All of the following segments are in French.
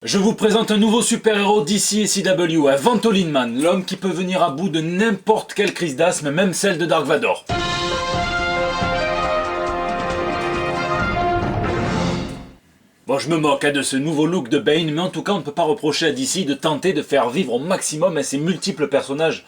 Je vous présente un nouveau super-héros DC et CW, Ventolin Man, l'homme qui peut venir à bout de n'importe quelle crise d'asthme, même celle de Dark Vador. Bon, je me moque de ce nouveau look de Bane, mais en tout cas on ne peut pas reprocher à DC de tenter de faire vivre au maximum ces multiples personnages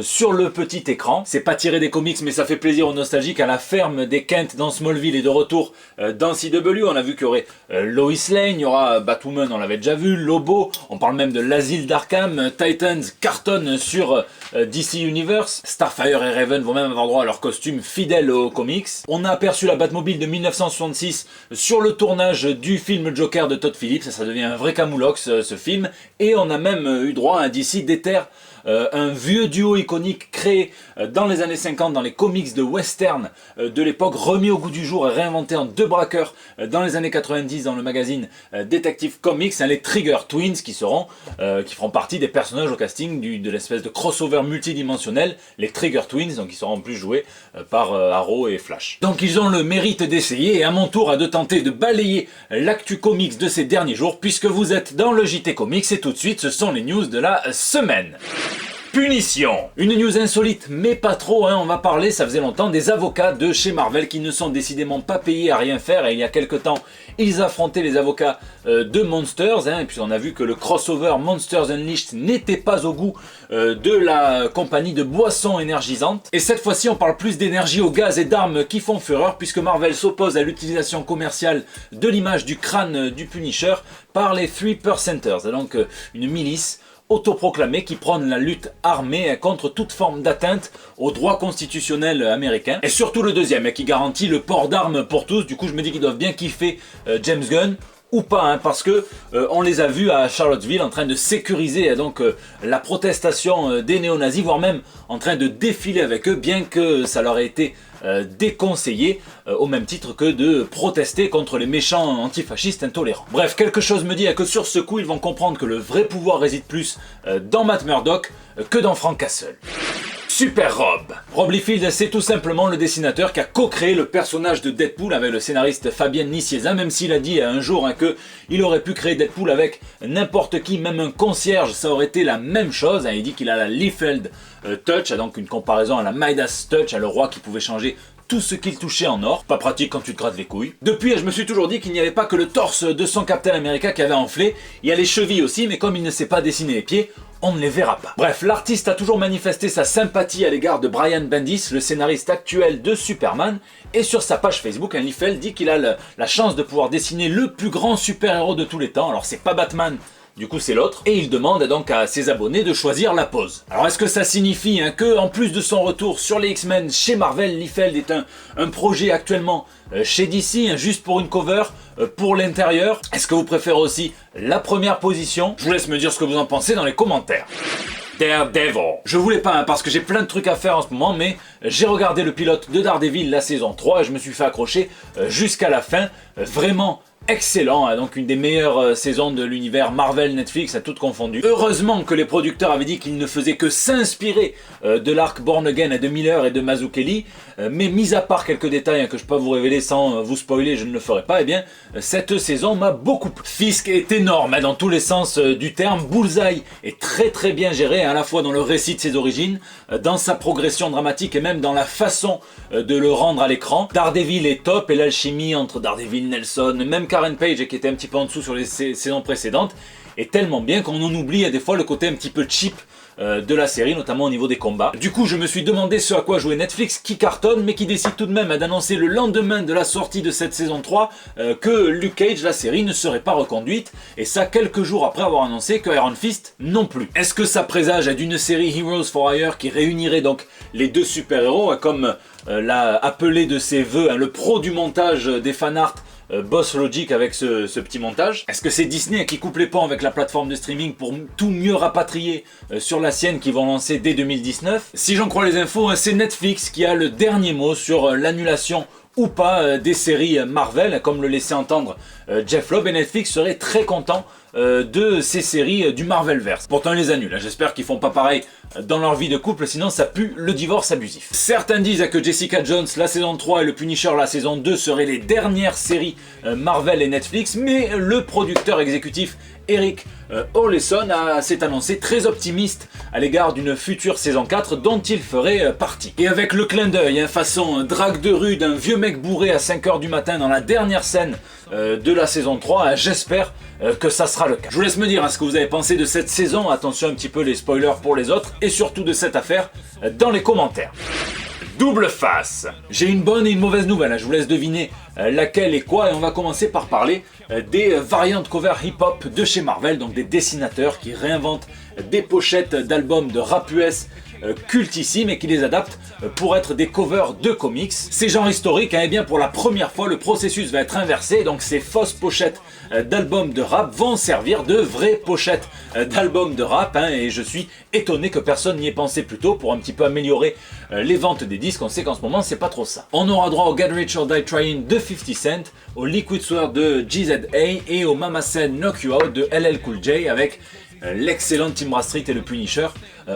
sur le petit écran. C'est pas tiré des comics, mais ça fait plaisir aux nostalgiques. À la ferme des Kent dans Smallville et de retour dans CW, on a vu qu'il y aurait Lois Lane, il y aura Batwoman, on l'avait déjà vu, Lobo, on parle même de l'asile d'Arkham, Titans cartonne sur DC Universe, Starfire et Raven vont même avoir droit à leur costume fidèle aux comics. On a aperçu la Batmobile de 1966 sur le tournage du film Joker de Todd Phillips, ça devient un vrai camoulox ce film, et on a même eu droit à un DC déterre un vieux duo iconique créé dans les années 50 dans les comics de western de l'époque, remis au goût du jour et réinventé en deux braqueurs dans les années 90 dans le magazine Detective Comics, les Trigger Twins qui feront partie des personnages au casting de l'espèce de crossover multidimensionnel, les Trigger Twins, donc ils seront en plus joués par Arrow et Flash. Donc ils ont le mérite d'essayer, et à mon tour de tenter de balayer l'actu comics de ces derniers jours, puisque vous êtes dans le JT Comics, et tout de suite ce sont les news de la semaine. Punition. Une news insolite, mais pas trop, on va parler, ça faisait longtemps, des avocats de chez Marvel qui ne sont décidément pas payés à rien faire, et il y a quelque temps, ils affrontaient les avocats de Monsters, et puis on a vu que le crossover Monsters Unleashed n'était pas au goût de la compagnie de boissons énergisantes. Et cette fois-ci, on parle plus d'énergie au gaz et d'armes qui font fureur, puisque Marvel s'oppose à l'utilisation commerciale de l'image du crâne du Punisher par les 3%ers, donc une milice autoproclamés qui prônent la lutte armée contre toute forme d'atteinte aux droits constitutionnels américains. Et surtout le deuxième, qui garantit le port d'armes pour tous. Du coup, je me dis qu'ils doivent bien kiffer James Gunn. Ou pas, parce que on les a vus à Charlottesville en train de sécuriser la protestation des néo-nazis, voire même en train de défiler avec eux, bien que ça leur ait été déconseillé, au même titre que de protester contre les méchants antifascistes intolérants. Bref, quelque chose me dit que sur ce coup, ils vont comprendre que le vrai pouvoir réside plus dans Matt Murdock que dans Frank Castle. Super Rob. Rob Liefeld, c'est tout simplement le dessinateur qui a co-créé le personnage de Deadpool avec le scénariste Fabien Nicieza, même s'il a dit un jour qu'il aurait pu créer Deadpool avec n'importe qui, même un concierge, ça aurait été la même chose. Il dit qu'il a la Liefeld Touch, donc une comparaison à la Midas Touch, le roi qui pouvait changer tout ce qu'il touchait en or. Pas pratique quand tu te grattes les couilles. Depuis, je me suis toujours dit qu'il n'y avait pas que le torse de son Captain America qui avait enflé, il y a les chevilles aussi, mais comme il ne sait pas dessiner les pieds, on ne les verra pas. Bref, l'artiste a toujours manifesté sa sympathie à l'égard de Brian Bendis, le scénariste actuel de Superman, et sur sa page Facebook, Liefeld dit qu'il a la chance de pouvoir dessiner le plus grand super-héros de tous les temps. Alors c'est pas Batman, du coup c'est l'autre, et il demande donc à ses abonnés de choisir la pose. Alors est-ce que ça signifie que, en plus de son retour sur les X-Men chez Marvel, Liefeld est un projet actuellement chez DC, juste pour une cover, pour l'intérieur? Est-ce que vous préférez aussi la première position? Je vous laisse me dire ce que vous en pensez dans les commentaires. Daredevil. Je voulais pas, parce que j'ai plein de trucs à faire en ce moment, mais j'ai regardé le pilote de Daredevil, la saison 3, et je me suis fait accrocher jusqu'à la fin. Vraiment excellent, donc une des meilleures saisons de l'univers Marvel Netflix, à toutes confondues. Heureusement que les producteurs avaient dit qu'ils ne faisaient que s'inspirer de l'arc Born Again de Miller et de Mazzucchelli, mais mis à part quelques détails que je peux pas vous révéler sans vous spoiler, je ne le ferai pas, cette saison m'a beaucoup plu. Fisk est énorme dans tous les sens du terme, Bullseye est très très bien géré, à la fois dans le récit de ses origines, dans sa progression dramatique et même dans la façon de le rendre à l'écran. Daredevil est top, et l'alchimie entre Daredevil, Nelson, même Karen Page qui était un petit peu en dessous sur les saisons précédentes, est tellement bien qu'on en oublie à des fois le côté un petit peu cheap de la série, notamment au niveau des combats. Du coup, je me suis demandé ce à quoi jouait Netflix, qui cartonne, mais qui décide tout de même d'annoncer le lendemain de la sortie de cette saison 3 que Luke Cage, la série, ne serait pas reconduite, et ça quelques jours après avoir annoncé que Iron Fist non plus. Est-ce que ça présage d'une série Heroes for Hire qui réunirait donc les deux super-héros, comme l'a appelé de ses voeux le pro du montage des fanarts, Boss Logic, avec ce petit montage? Est-ce que c'est Disney qui coupe les ponts avec la plateforme de streaming pour tout mieux rapatrier sur la sienne, qu'ils vont lancer dès 2019? Si j'en crois les infos, c'est Netflix qui a le dernier mot sur l'annulation ou pas des séries Marvel, comme le laissait entendre Jeff Lobb, et Netflix serait très content de ces séries du Marvelverse. Pourtant ils les annulent, j'espère qu'ils font pas pareil dans leur vie de couple, sinon ça pue le divorce abusif. Certains disent que Jessica Jones, la saison 3 et le Punisher, la saison 2 seraient les dernières séries Marvel et Netflix, mais le producteur exécutif Eric Oleson s'est annoncé très optimiste à l'égard d'une future saison 4 dont il ferait partie. Et avec le clin d'œil, façon drague de rue d'un vieux mec bourré à 5h du matin dans la dernière scène de la saison 3, j'espère que ça sera le cas. Je vous laisse me dire ce que vous avez pensé de cette saison, attention un petit peu les spoilers pour les autres, et surtout de cette affaire dans les commentaires. Double face. J'ai une bonne et une mauvaise nouvelle, je vous laisse deviner laquelle est quoi, et on va commencer par parler des variantes cover hip-hop de chez Marvel, donc des dessinateurs qui réinventent des pochettes d'albums de rap US cultissimes et qui les adaptent pour être des covers de comics. C'est genre historique, et bien pour la première fois le processus va être inversé, donc ces fausses pochettes d'albums de rap vont servir de vraies pochettes d'albums de rap, et je suis étonné que personne n'y ait pensé plus tôt pour un petit peu améliorer les ventes des disques. On sait qu'en ce moment c'est pas trop ça. On aura droit au Get Rich or Die Trying de 50 Cent, au Liquid Swear de GZA et au Mama Said Knock You Out de LL Cool J avec l'excellent Tim Bradstreet et le Punisher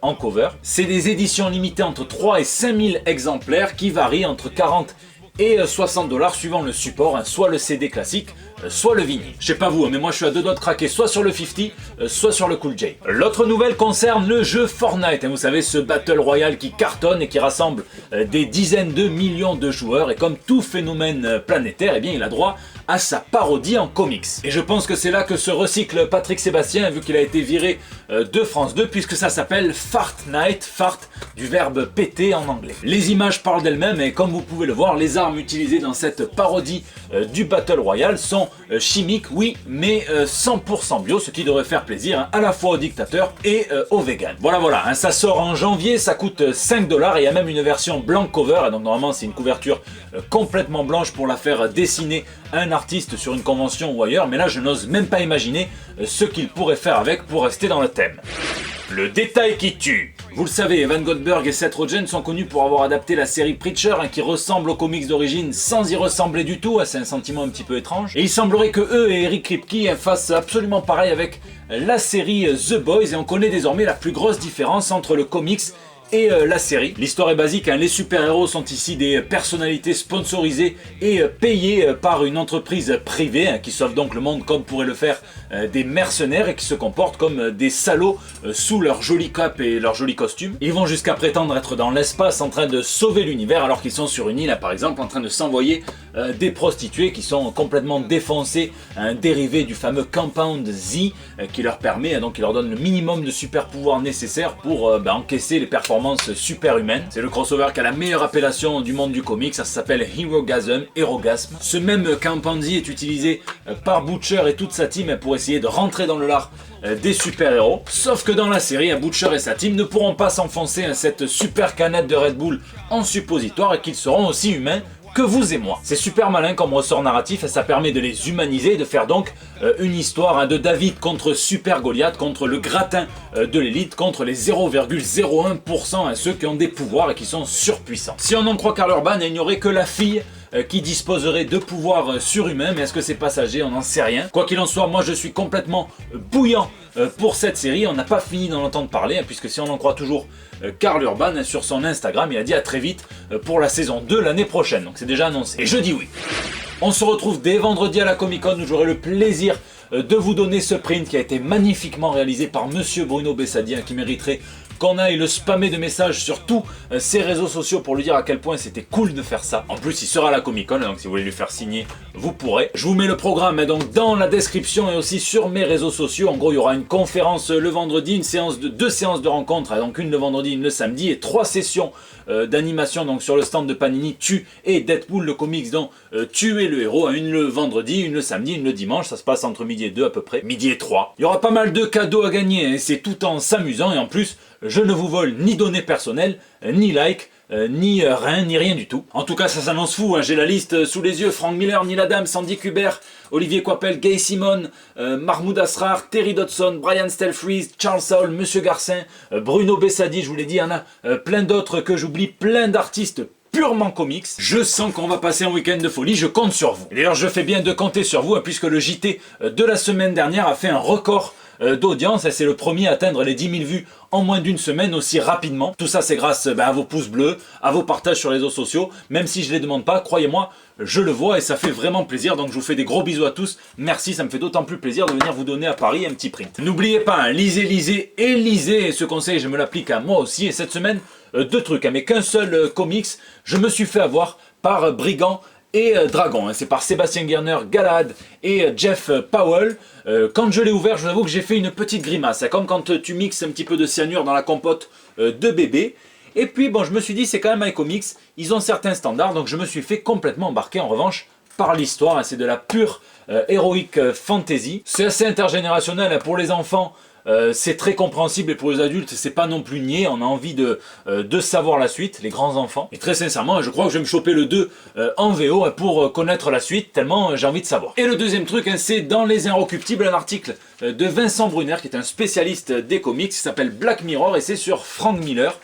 en cover. C'est des éditions limitées entre 3 et 5000 exemplaires qui varient entre 40 et 60 $ suivant le support, soit le CD classique, soit le vinyle. Je sais pas vous, mais moi je suis à deux doigts de craquer soit sur le 50, soit sur le Cool J. L'autre nouvelle concerne le jeu Fortnite, vous savez, ce Battle Royale qui cartonne et qui rassemble des dizaines de millions de joueurs, et comme tout phénomène planétaire, il a droit à sa parodie en comics. Et je pense que c'est là que se recycle Patrick Sébastien, vu qu'il a été viré de France 2, puisque ça s'appelle Fartnite, fart du verbe péter en anglais. Les images parlent d'elles-mêmes, et comme vous pouvez le voir, les armes utilisées dans cette parodie du Battle Royale sont chimiques, oui, mais 100% bio, ce qui devrait faire plaisir à la fois aux dictateurs et aux vegans. Voilà, ça sort en janvier, ça coûte 5 $, et il y a même une version blank cover, et donc normalement c'est une couverture complètement blanche pour la faire dessiner à un artiste sur une convention ou ailleurs, mais là je n'ose même pas imaginer ce qu'il pourrait faire avec pour rester dans le thème. Le détail qui tue. Vous le savez, Evan Goldberg et Seth Rogen sont connus pour avoir adapté la série Preacher, qui ressemble aux comics d'origine sans y ressembler du tout, c'est un sentiment un petit peu étrange. Et il semblerait que eux et Eric Kripke fassent absolument pareil avec la série The Boys, et on connaît désormais la plus grosse différence entre le comics et la série. L'histoire est basique, les super-héros sont ici des personnalités sponsorisées et payées par une entreprise privée, qui sauve donc le monde comme pourraient le faire des mercenaires, et qui se comportent comme des salauds sous leur joli cap et leur joli costume. Ils vont jusqu'à prétendre être dans l'espace en train de sauver l'univers, alors qu'ils sont sur une île par exemple en train de s'envoyer des prostituées qui sont complètement défoncées, un dérivé du fameux Compound Z qui leur permet, donc qui leur donne le minimum de super pouvoirs nécessaires pour encaisser les performances superhumaines. C'est le crossover qui a la meilleure appellation du monde du comic, ça s'appelle Herogasm. Ce même Compound Z est utilisé par Butcher et toute sa team pour essayer de rentrer dans le lard des super-héros. Sauf que dans la série, Butcher et sa team ne pourront pas s'enfoncer cette super canette de Red Bull en suppositoire, et qu'ils seront aussi humains que vous et moi. C'est super malin comme ressort narratif, et ça permet de les humaniser et de faire donc une histoire de David contre Super Goliath, contre le gratin de l'élite, contre les 0,01%, ceux qui ont des pouvoirs et qui sont surpuissants. Si on en croit Karl Urban, il n'y aurait que la fille qui disposerait de pouvoirs surhumains, mais est-ce que c'est passager? On n'en sait rien. Quoi qu'il en soit, moi je suis complètement bouillant pour cette série. On n'a pas fini d'en entendre parler, puisque si on en croit toujours Karl Urban, sur son Instagram, il a dit à très vite pour la saison 2 l'année prochaine, donc c'est déjà annoncé. Et je dis oui. On se retrouve dès vendredi à la Comic Con, où j'aurai le plaisir de vous donner ce print qui a été magnifiquement réalisé par Monsieur Bruno Bessadi, qui mériterait qu'on aille le spammer de messages sur tous ses réseaux sociaux pour lui dire à quel point c'était cool de faire ça. En plus, il sera à la Comic Con, donc si vous voulez lui faire signer, vous pourrez. Je vous mets le programme donc dans la description et aussi sur mes réseaux sociaux. En gros, il y aura une conférence le vendredi, deux séances de rencontres, donc une le vendredi, une le samedi, et 3 sessions d'animation donc sur le stand de Panini, Tu et Deadpool, le comics dont Tu es le héros, une le vendredi, une le samedi, une le dimanche. Ça se passe entre midi et 2 à peu près, midi et 3. Il y aura pas mal de cadeaux à gagner, c'est tout en s'amusant, et en plus, je ne vous vole ni données personnelles, ni like, ni rien du tout. En tout cas, ça s'annonce fou, j'ai la liste sous les yeux. Frank Miller, Neil Adams, Sandy Kubert, Olivier Coipel, Gay Simon, Mahmoud Asrar, Terry Dodson, Brian Stelfreeze, Charles Saul, Monsieur Garcin, Bruno Bessadi, je vous l'ai dit, il y en a plein d'autres que j'oublie, plein d'artistes purement comics. Je sens qu'on va passer un week-end de folie, je compte sur vous. D'ailleurs, je fais bien de compter sur vous, puisque le JT de la semaine dernière a fait un record d'audience. C'est le premier à atteindre les 10 000 vues en moins d'une semaine aussi rapidement. Tout ça c'est grâce à vos pouces bleus, à vos partages sur les réseaux sociaux. Même si je ne les demande pas, croyez-moi, je le vois et ça fait vraiment plaisir. Donc je vous fais des gros bisous à tous. Merci, ça me fait d'autant plus plaisir de venir vous donner à Paris un petit print. N'oubliez pas, hein, lisez, lisez et lisez. Et ce conseil, je me l'applique à moi aussi. Et cette semaine, deux trucs, hein, mais qu'un seul comics. Je me suis fait avoir par Brigand et Dragon. C'est par Sébastien Gerner, Galahad et Jeff Powell. Quand je l'ai ouvert, je vous avoue que j'ai fait une petite grimace. C'est comme quand tu mixes un petit peu de cyanure dans la compote de bébé. Et puis bon, je me suis dit, c'est quand même un comics, ils ont certains standards, donc je me suis fait complètement embarquer en revanche par l'histoire. C'est de la pure heroic fantasy. C'est assez intergénérationnel, hein, pour les enfants. C'est très compréhensible et pour les adultes c'est pas non plus niais, on a envie de savoir la suite, les grands enfants. Et très sincèrement je crois que je vais me choper le 2 en VO pour connaître la suite, tellement j'ai envie de savoir. Et le deuxième truc, hein, c'est dans Les Inrecuptibles, un article de Vincent Brunner qui est un spécialiste des comics, qui s'appelle Black Mirror et c'est sur Frank Miller.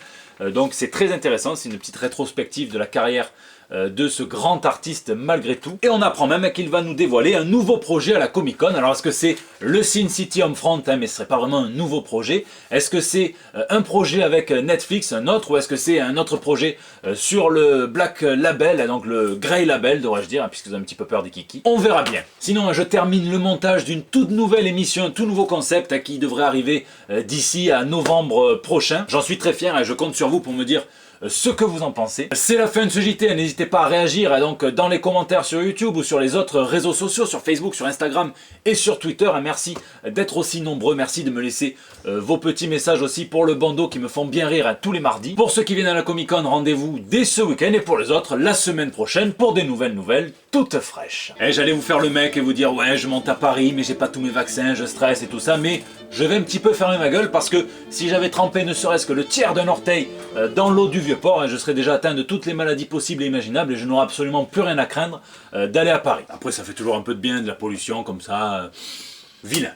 Donc c'est très intéressant, c'est une petite rétrospective de la carrière de ce grand artiste malgré tout. Et on apprend même qu'il va nous dévoiler un nouveau projet à la Comic Con. Alors est-ce que c'est le Sin City Homefront, hein, mais ce serait pas vraiment un nouveau projet? Est-ce que c'est un projet avec Netflix, un autre, ou est-ce que c'est un autre projet sur le Black Label, donc le Grey Label devrais-je dire, hein, puisque vous avez un petit peu peur des kikis? On verra bien. Sinon je termine le montage d'une toute nouvelle émission, un tout nouveau concept qui devrait arriver d'ici à novembre prochain. J'en suis très fier et je compte sur vous pour me dire ce que vous en pensez. C'est la fin de ce JT, n'hésitez pas à réagir donc dans les commentaires sur YouTube ou sur les autres réseaux sociaux, sur Facebook, sur Instagram et sur Twitter. Merci d'être aussi nombreux, merci de me laisser vos petits messages aussi pour le bandeau qui me font bien rire tous les mardis. Pour ceux qui viennent à la Comic Con, rendez-vous dès ce week-end et pour les autres, la semaine prochaine pour des nouvelles toutes fraîches. Et j'allais vous faire le mec et vous dire ouais je monte à Paris mais j'ai pas tous mes vaccins, je stresse et tout ça, mais je vais un petit peu fermer ma gueule parce que si j'avais trempé ne serait-ce que le tiers d'un orteil dans l'eau du Vieux-Port, je serais déjà atteint de toutes les maladies possibles et imaginables et je n'aurais absolument plus rien à craindre d'aller à Paris. Après ça fait toujours un peu de bien, de la pollution comme ça, vilain.